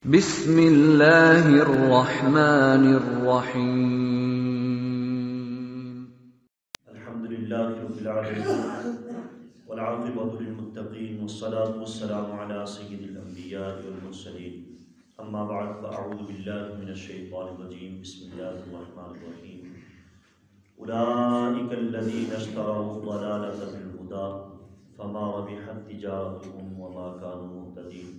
بسم اللہ الرحمن الرحیم الحمدللہ رب العالمین والعاقبۃ للمتقین والصلاة والسلام علی سید الانبیاء والمرسلین اما بعد فاعوذ باللہ من الشیطان الرجیم بسم اللہ الرحمن الرحیم اولئک الذین اشتروا الضلالۃ بالہدی فما ربحت تجارتهم وما كانوا مهتدین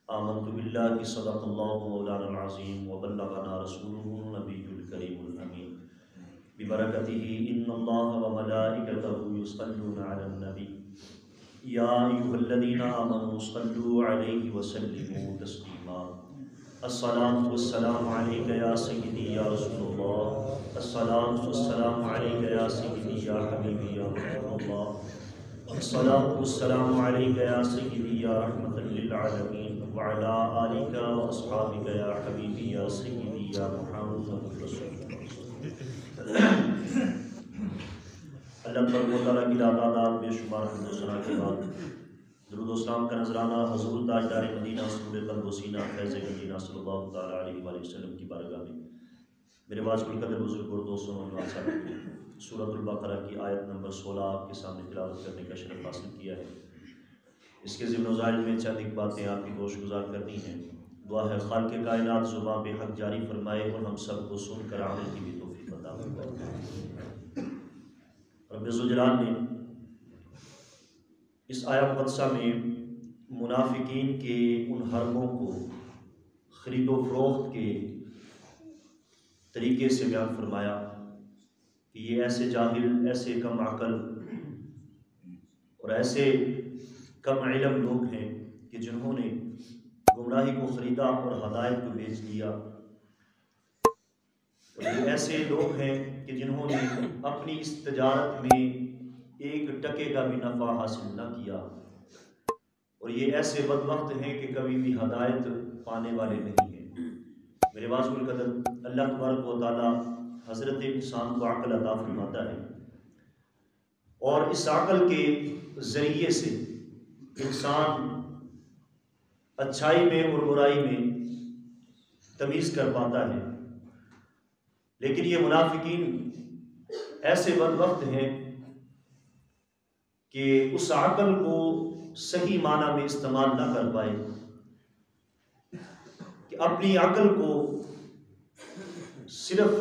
آمنت باللہ صدق اللہ مولانا العظیم وبلغنا رسولہ النبی الکریم الامین ببرکتہ ان اللہ وملائکتہ یصلون علی النبی یا ایھا الذین آمنوا صلوا علیہ وسلموا تسلیما الصلاۃ والسلام علیک یا سیدی یا رسول اللہ الصلاۃ والسلام علیک یا سیدی یا حبیبی یا رسول اللہ الصلاۃ والسلام علیک یا سیدی یا رحمۃ للعالمین وعلی آلک واصحابک یا حبیبی یا سیدی یا محمد رسول اللہ۔ اللہ تبارک و تعالیٰ کی تعداد بے شمار حمد و ثنا کے بعد درود و سلام کا نذرانہ حضور تاجدار مدینہ سرور قلب و سینہ فیض مدینہ صلی اللہ تعالیٰ علیہ وآلہ وسلم کی بارگاہ میں میرے واجب القدر بزرگ اور دوستوں اور سورۃ البقرہ کی آیت نمبر 16 آپ کے سامنے تلاوت کرنے کا شرف حاصل کیا ہے۔ اس کے ضمن و ضائل میں چند ایک باتیں آپ کی گوش گزار کرنی ہیں۔ دعا ہے خالق کائنات زبان پہ حق جاری فرمائے اور ہم سب کو سن کر عمل کی بھی توفیق عطا فرمائے۔ رب ذوالجلال نے اس آیت مقدسہ میں منافقین کے ان حربوں کو خرید و فروخت کے طریقے سے بیان فرمایا کہ یہ ایسے جاہل، ایسے کم عقل اور ایسے کم علم لوگ ہیں کہ جنہوں نے گمراہی کو خریدا اور ہدایت کو بیچ دیا، اور یہ ایسے لوگ ہیں کہ جنہوں نے اپنی اس تجارت میں ایک ٹکے کا بھی نفع حاصل نہ کیا، اور یہ ایسے بدبخت ہیں کہ کبھی بھی ہدایت پانے والے نہیں ہیں۔ میرے واجب القدر اللہ تبارک و تعالیٰ حضرت انسان کو عقل عطا فرماتا ہے، اور اس عقل کے ذریعے سے انسان اچھائی میں اور برائی میں تمیز کر پاتا ہے، لیکن یہ منافقین ایسے بدبخت ہیں کہ اس عقل کو صحیح معنی میں استعمال نہ کر پائے، کہ اپنی عقل کو صرف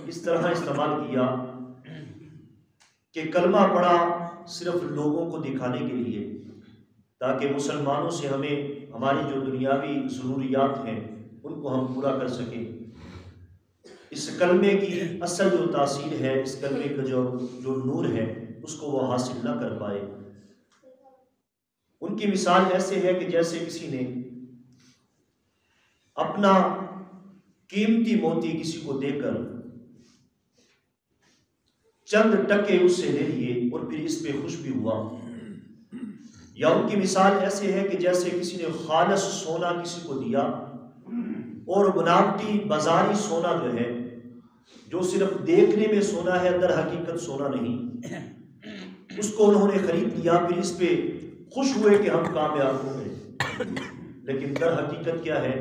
اس طرح استعمال کیا کہ کلمہ پڑھا صرف لوگوں کو دکھانے کے لیے، تاکہ مسلمانوں سے ہمیں ہماری جو دنیاوی ضروریات ہیں ان کو ہم پورا کر سکیں۔ اس کلمے کی اصل جو تاثیر ہے، اس کلمے کا جو نور ہے، اس کو وہ حاصل نہ کر پائے۔ ان کی مثال ایسے ہے کہ جیسے کسی نے اپنا قیمتی موتی کسی کو دے کر چند ٹکے اس سے لے لیے اور پھر اس پہ خوش بھی ہوا، یا ان کی مثال ایسے ہے کہ جیسے کسی نے خالص سونا کسی کو دیا اور بناوٹی بازاری سونا جو ہے، جو صرف دیکھنے میں سونا ہے در حقیقت سونا نہیں، اس کو انہوں نے خرید لیا، پھر اس پہ خوش ہوئے کہ ہم کامیاب ہو گئے، لیکن در حقیقت کیا ہے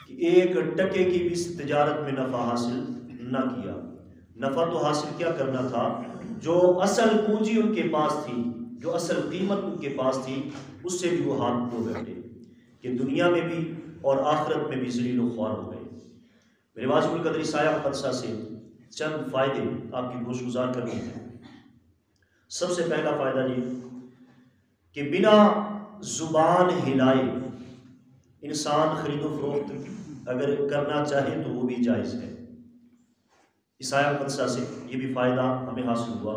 کہ ایک ٹکے کی بھی اس تجارت میں نفع حاصل نہ کیا۔ نفع تو حاصل کیا کرنا تھا، جو اصل پونجی ان کے پاس تھی، جو اصل قیمت ان کے پاس تھی، اس سے بھی وہ ہاتھ دھو بیٹھے کہ دنیا میں بھی اور آخرت میں بھی ذلیل و خوار ہو گئے۔ میرے واجب القدر اس آیت مقدسہ سے چند فائدے آپ کی گوش گزار کرنے ہیں۔ سب سے پہلا فائدہ یہ کہ بنا زبان ہلائے انسان خرید و فروخت اگر کرنا چاہے تو وہ بھی جائز ہے۔ اس آیت مقدسہ سے یہ بھی فائدہ ہمیں حاصل ہوا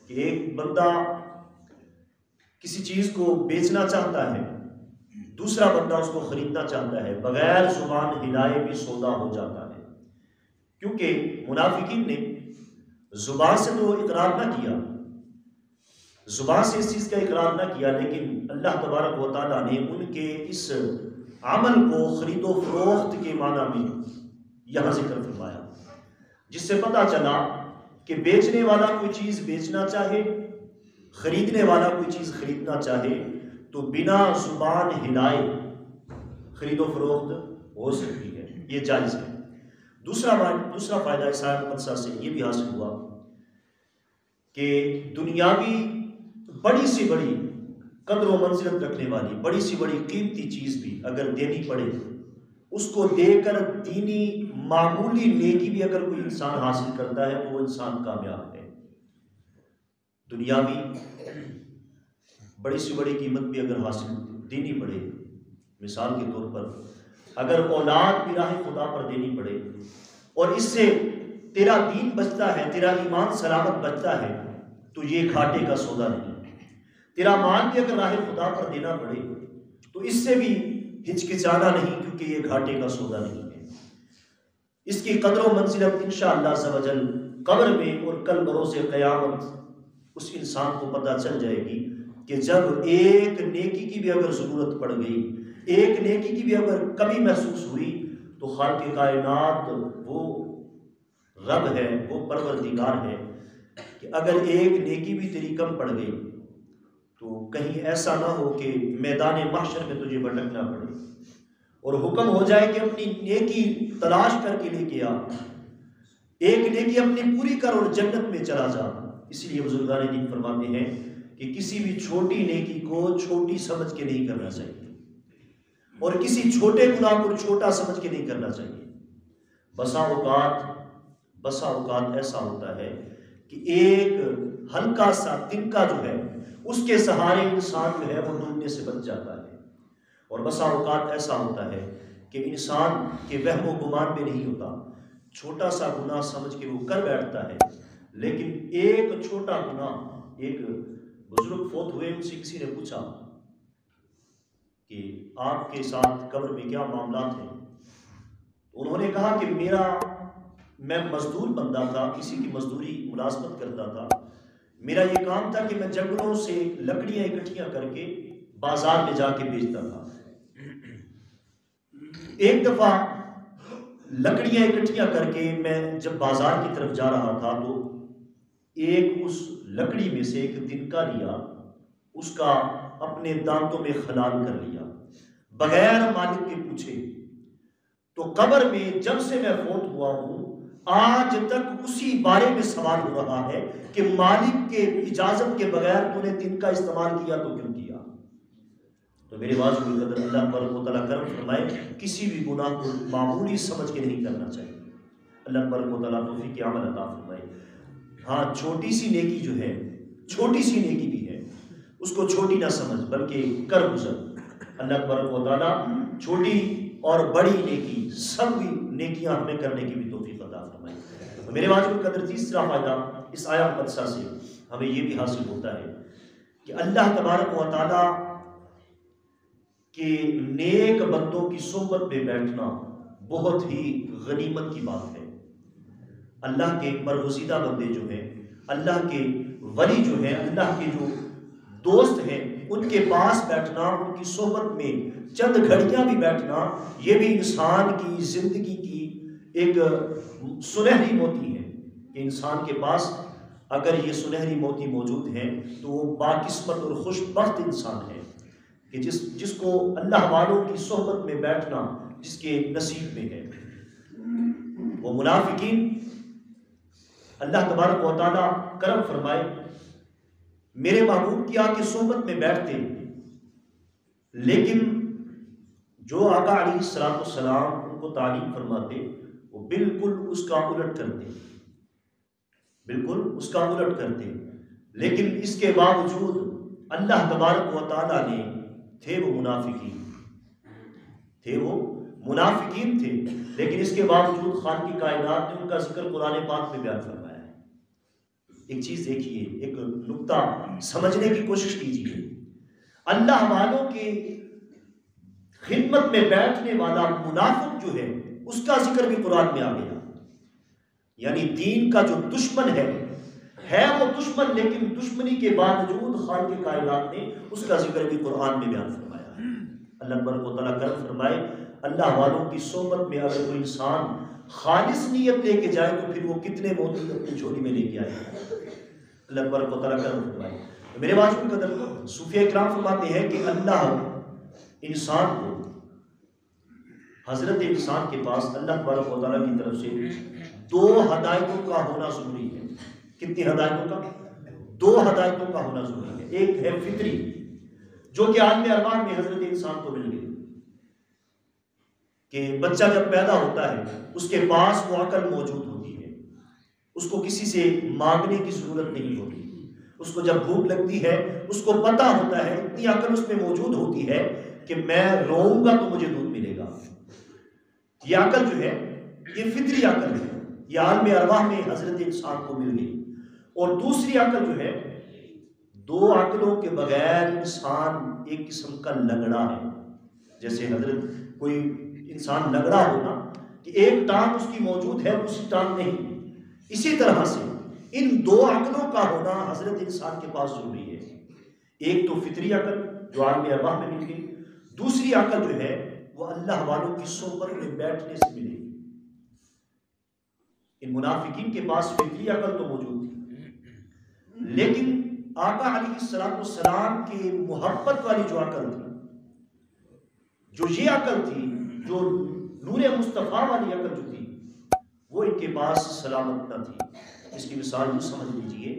کہ ایک بندہ کسی چیز کو بیچنا چاہتا ہے، دوسرا بندہ اس کو خریدنا چاہتا ہے، بغیر زبان ہلائے بھی سودا ہو جاتا ہے، کیونکہ منافقین نے زبان سے تو اقرار نہ کیا، زبان سے اس چیز کا اقرار نہ کیا، لیکن اللہ تبارک و تعالیٰ نے ان کے اس عمل کو خرید و فروخت کے معنی میں یہاں ذکر فرمایا، جس سے پتہ چلا کہ بیچنے والا کوئی چیز بیچنا چاہے، خریدنے والا کوئی چیز خریدنا چاہے تو بنا زبان ہلائے خرید و فروخت ہو سکتی ہے، یہ جائز ہے۔ دوسرا فائدہ اس آیت مقدسہ سے یہ بھی حاصل ہوا کہ دنیاوی بڑی سی بڑی قدر و منزلت رکھنے والی بڑی سی بڑی قیمتی چیز بھی اگر دینی پڑے، اس کو دے کر دینی معمولی نیکی بھی اگر کوئی انسان حاصل کرتا ہے تو وہ انسان کامیاب ہے۔ دنیاوی بڑی سی بڑی قیمت بھی اگر حاصل دینی پڑے، مثال کے طور پر اگر اولاد بھی راہ خدا پر دینی پڑے اور اس سے تیرا دین بچتا ہے، تیرا ایمان سلامت بچتا ہے، تو یہ گھاٹے کا سودا نہیں۔ تیرا مال بھی اگر راہ خدا پر دینا پڑے تو اس سے بھی ہچکچانا نہیں، کیونکہ یہ گھاٹے کا سودا نہیں ہے۔ اس کی قدر و منزلت انشاءاللہ عز و جل قبر میں اور کل بروز قیامت اس انسان کو پتہ چل جائے گی کہ جب ایک نیکی کی بھی اگر ضرورت پڑ گئی، ایک نیکی کی بھی اگر کمی محسوس ہوئی، تو خالق کائنات وہ رب ہے، وہ پروردگار ہے کہ اگر ایک نیکی بھی تیری کم پڑ گئی تو کہیں ایسا نہ ہو کہ میدان محشر میں تجھے بھٹکنا پڑے اور حکم ہو جائے کہ اپنی نیکی تلاش کر کے لے کے آ، ایک نیکی اپنی پوری کر اور جنت میں چلا جا۔ اس لیے بزرگان دین فرماتے ہیں کہ کسی بھی چھوٹی نیکی کو چھوٹی سمجھ کے نہیں کرنا چاہیے اور کسی چھوٹے گناہ کو چھوٹا سمجھ کے نہیں کرنا چاہیے۔ بسا اوقات ایسا ہوتا ہے کہ ایک ہلکا سا تنکا جو ہے اس کے سہارے انسان جو ہے وہ ڈوبنے سے بچ جاتا ہے، اور بسا اوقات ایسا ہوتا ہے کہ انسان کے وہم و گمان میں نہیں ہوتا، چھوٹا سا گناہ سمجھ کے وہ کر بیٹھتا ہے، لیکن ایک چھوٹا گناہ، ایک بزرگ فوت ہوئے، ان سے کسی نے پوچھا کہ آپ کے ساتھ قبر میں کیا معاملات ہیں؟ انہوں نے کہا کہ میں مزدور بندہ تھا، کسی کی مزدوری ملازمت کرتا تھا، میرا یہ کام تھا کہ میں جنگلوں سے لکڑیاں اکٹھیاں کر کے بازار میں جا کے بیچتا تھا۔ ایک دفعہ لکڑیاں اکٹھیاں کر کے میں جب بازار کی طرف جا رہا تھا تو ایک اس لکڑی میں سے ایک تنکا لیا، اس کا اپنے دانتوں میں خلال کر لیا بغیر مالک کے پوچھے۔ تو قبر میں جب سے میں فوت ہوا ہوں آج تک اسی بارے میں سوال ہو رہا ہے کہ مالک کے اجازت کے بغیر تو نے تنکا استعمال کیا تو کیوں کیا؟ تو میرے واجب القدر اللہ تبارک و تعالیٰ کرم فرمائے، کسی بھی گناہ کو معمولی سمجھ کے نہیں کرنا چاہیے۔ اللہ تبارک و تعالیٰ توفیق عمل عطا فرمائے۔ ہاں، چھوٹی سی نیکی جو ہے، چھوٹی سی نیکی بھی ہے، اس کو چھوٹی نہ سمجھ بلکہ کر گزر۔ اللہ تبارک و تعالیٰ چھوٹی اور بڑی نیکی سب نیکیاں ہمیں کرنے کی بھی توفیق عطا فرمائے۔ میرے واجب القدر تیسرا فائدہ اس آیت مقدسہ سے ہمیں یہ بھی حاصل ہوتا ہے کہ اللہ تبارک و تعالیٰ کہ نیک بندوں کی صحبت میں بیٹھنا بہت ہی غنیمت کی بات ہے۔ اللہ کے برگزیدہ بندے جو ہیں، اللہ کے ولی جو ہیں، اللہ کے جو دوست ہیں، ان کے پاس بیٹھنا، ان کی صحبت میں چند گھڑیاں بھی بیٹھنا، یہ بھی انسان کی زندگی کی ایک سنہری موتی ہے کہ انسان کے پاس اگر یہ سنہری موتی موجود ہے تو وہ باقسمت اور خوش بخت انسان ہے کہ جس کو اللہ والوں کی صحبت میں بیٹھنا جس کے نصیب میں ہے۔ وہ منافقین اللہ تبارک و تعالیٰ کرم فرمائے میرے محبوب کی آ کے صحبت میں بیٹھتے، لیکن جو آقا علیہ السلام ان کو تعلیم فرماتے وہ بالکل اس کا الٹ کرتے، بالکل اس کا الٹ کرتے۔ لیکن اس کے باوجود اللہ تبارک و تعالیٰ نے تھے وہ منافقین تھے، لیکن اس کے باوجود خالق کائنات نے ان کا ذکر قرآن پاک میں بیان فرمایا ہے۔ ایک چیز دیکھیے، ایک نقطہ سمجھنے کی کوشش کیجیے، اللہ والوں کی خدمت میں بیٹھنے والا منافق جو ہے اس کا ذکر بھی قرآن میں آ گیا، یعنی دین کا جو دشمن ہے وہ دشمن، لیکن دشمنی کے باوجود خالق کائنات نے اس کا ذکر بھی قرآن میں بیان فرمایا۔ اللہ تبارک و تعالیٰ کرم فرمائے، اللہ والوں کی صحبت میں اگر کوئی انسان خالص نیت لے کے جائے تو پھر وہ کتنے موتی اپنی جھولی میں لے کے آئے۔ اللہ تبارک و تعالیٰ کرم فرمائے۔ میرے واجب قدر صوفیہ کرام فرماتے ہیں کہ اللہ انسان کو حضرت انسان کے پاس اللہ تبارک و تعالیٰ کی طرف سے 2 ہدایتوں کا ہونا ضروری ہے۔ کتنی ہدایتوں کا؟ 2 ہدایتوں کا ہونا ضروری ہے۔ ایک ہے فطری، جو کہ عالم ارواح میں حضرت انسان کو مل گئی، کہ بچہ جب پیدا ہوتا ہے اس کے پاس وہ عقل موجود ہوتی ہے، اس کو کسی سے مانگنے کی ضرورت نہیں ہوتی، اس کو جب بھوک لگتی ہے اس کو پتا ہوتا ہے، اتنی عقل اس میں موجود ہوتی ہے کہ میں روؤں گا تو مجھے دودھ ملے گا۔ یہ عقل جو ہے یہ فطری عقل ہے، یہ عالم ارواح میں حضرت انسان کو مل گئی۔ اور دوسری عقل جو ہے، 2 عقلوں کے بغیر انسان ایک قسم کا لنگڑا ہے۔ جیسے حضرت کوئی انسان لنگڑا ہونا کہ ایک ٹانگ اس کی موجود ہے دوسری ٹانگ نہیں، اسی طرح سے ان 2 عقلوں کا ہونا حضرت انسان کے پاس ضروری ہے۔ ایک تو فطری عقل جو عالم ارواح میں مل گئی، دوسری عقل جو ہے وہ اللہ والوں کی صحبت میں بیٹھنے سے ملے گی۔ ان منافقین کے پاس فطری عقل تو موجود تھی، لیکن آقا علیہ السلام کی محبت والی جو عقل تھی، جو یہ عقل تھی، جو نور مصطفیٰ والی عقل جو تھی، وہ ان کے پاس سلامت نہ تھی۔ اس کی مثال یوں سمجھ لیجئے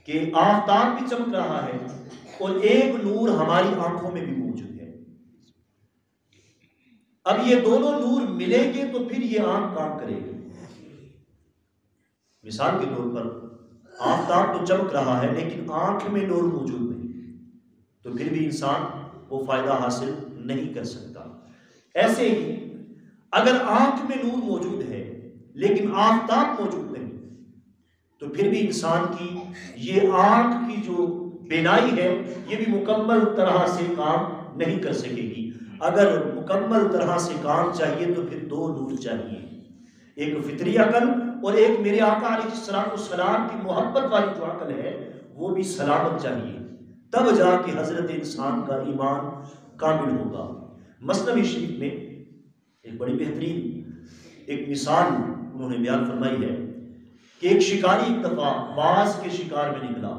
کہ آفتاب بھی چمک رہا ہے اور ایک نور ہماری آنکھوں میں بھی موجود ہے۔ اب یہ دونوں نور ملیں گے تو پھر یہ آنکھ کام کرے گی۔ مثال کے طور پر آفتاب تو چمک رہا ہے لیکن آنکھ میں نور موجود نہیں، تو پھر بھی انسان وہ فائدہ حاصل نہیں کر سکتا۔ ایسے ہی اگر آنکھ میں نور موجود ہے لیکن آفتاب موجود نہیں، تو پھر بھی انسان کی یہ آنکھ کی جو بینائی ہے یہ بھی مکمل طرح سے کام نہیں کر سکے گی۔ اگر مکمل طرح سے کام چاہیے تو پھر 2 نور چاہیے، ایک فطری عقل اور ایک میرے آقا علیہ السلام کی محبت والی جو عقل ہے وہ بھی سلامت چاہیے، تب جا کے حضرت انسان کا ایمان کامل ہوگا۔ مثنوی شریف میں ایک بڑی بہترین ایک مثال انہوں نے بیان فرمائی ہے کہ ایک شکاری ایک دفعہ باز کے شکار میں نکلا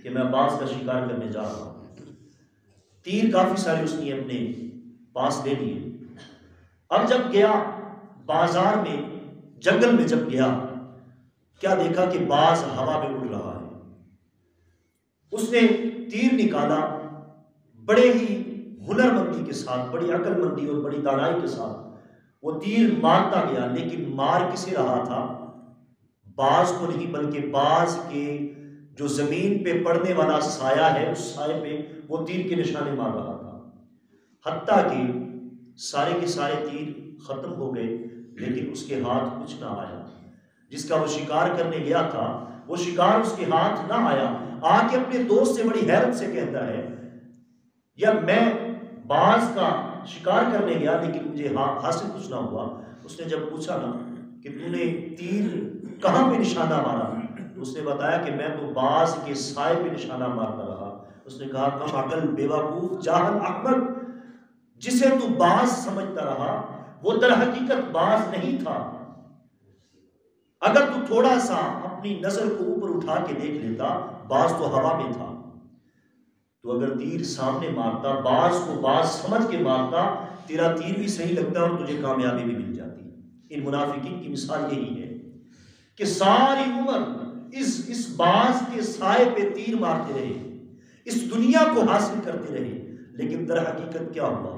کہ میں باز کا شکار کرنے جا رہا ہوں۔ تیر کافی سارے اس نے اپنے پاس لے لیے۔ اب جب گیا بازار میں، جنگل میں جب گیا، کیا دیکھا کہ باز ہوا میں اڑ رہا ہے۔ اس نے تیر نکالا، بڑے ہی ہنر مندی کے ساتھ، بڑی عقل مندی اور بڑی دانائی کے ساتھ وہ تیر مارتا گیا، لیکن مار کسے رہا تھا؟ باز کو نہیں، بلکہ باز کے جو زمین پہ پڑنے والا سایہ ہے اس سائے پہ وہ تیر کے نشانے مار رہا تھا، حتیٰ کہ سارے کے سارے تیر ختم ہو گئے لیکن اس کے ہاتھ کچھ نہ آیا۔ جس کا وہ شکار کرنے گیا تھا وہ شکار اس کے ہاتھ نہ آیا۔ آ کے اپنے دوست سے بڑی حیرت سے کہتا ہے، یا میں باز کا شکار کرنے گیا لیکن مجھے حاصل کچھ نہ ہوا۔ اس نے جب پوچھا نا کہ تو نے تیر کہاں پہ نشانہ مارا، تو اس نے بتایا کہ میں تو باز کے سائے پہ نشانہ مارتا رہا۔ اس نے کہا، کم عقل، بیوقوف، جاہل، احمق، جسے تو باز سمجھتا رہا وہ در حقیقت باز نہیں تھا۔ اگر تو تھوڑا سا اپنی نظر کو اوپر اٹھا کے دیکھ لیتا، باز تو ہوا میں تھا۔ تو اگر تیر سامنے مارتا، باز کو باز سمجھ کے مارتا، تیرا تیر بھی صحیح لگتا اور تجھے کامیابی بھی مل جاتی۔ ان منافقین کی مثال یہی ہے کہ ساری عمر اس باز کے سائے پہ تیر مارتے رہے، اس دنیا کو حاصل کرتے رہے، لیکن در حقیقت کیا ہوا؟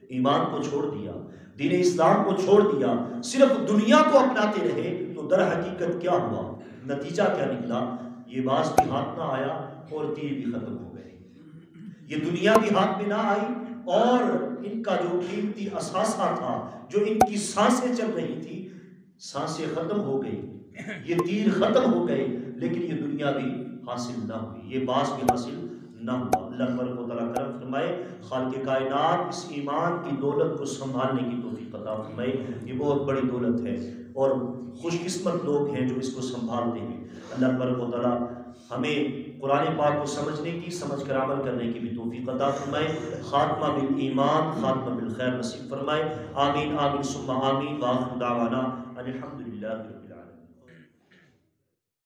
ایمان کو چھوڑ دیا، دین اسلام کو چھوڑ دیا، صرف دنیا کو اپناتے رہے، تو در حقیقت کیا ہوا؟ نتیجہ کیا نکلا؟ یہ باز بھی ہاتھ نہ آیا اور تیر بھی ختم ہو گئے، یہ دنیا بھی ہاتھ میں نہ آئی، اور ان کا جو قیمتی اثاثہ تھا، جو ان کی سانسیں چل رہی تھی، سانسیں ختم ہو گئی، یہ تیر ختم ہو گئے، لیکن یہ دنیا بھی حاصل نہ ہوئی، یہ باز بھی حاصل نہ ہوا۔ اللہ تبارک و تعالیٰ کرم فرمائے، خالق کائنات اس ایمان کی دولت کو سنبھالنے کی توفیق عطا فرمائے۔ یہ بہت بڑی دولت ہے اور خوش قسمت لوگ ہیں جو اس کو سنبھالتے ہیں۔ اللہ تبارک و تعالیٰ ہمیں قرآن پاک کو سمجھنے کی، سمجھ کر عمل کرنے کی بھی توفیق عطا فرمائے۔ خاتمہ بالایمان، خاتمہ بالخیر نصیب فرمائے۔ آمین آمین ثم آمین، وآخر دعوانا ان الحمد للہ۔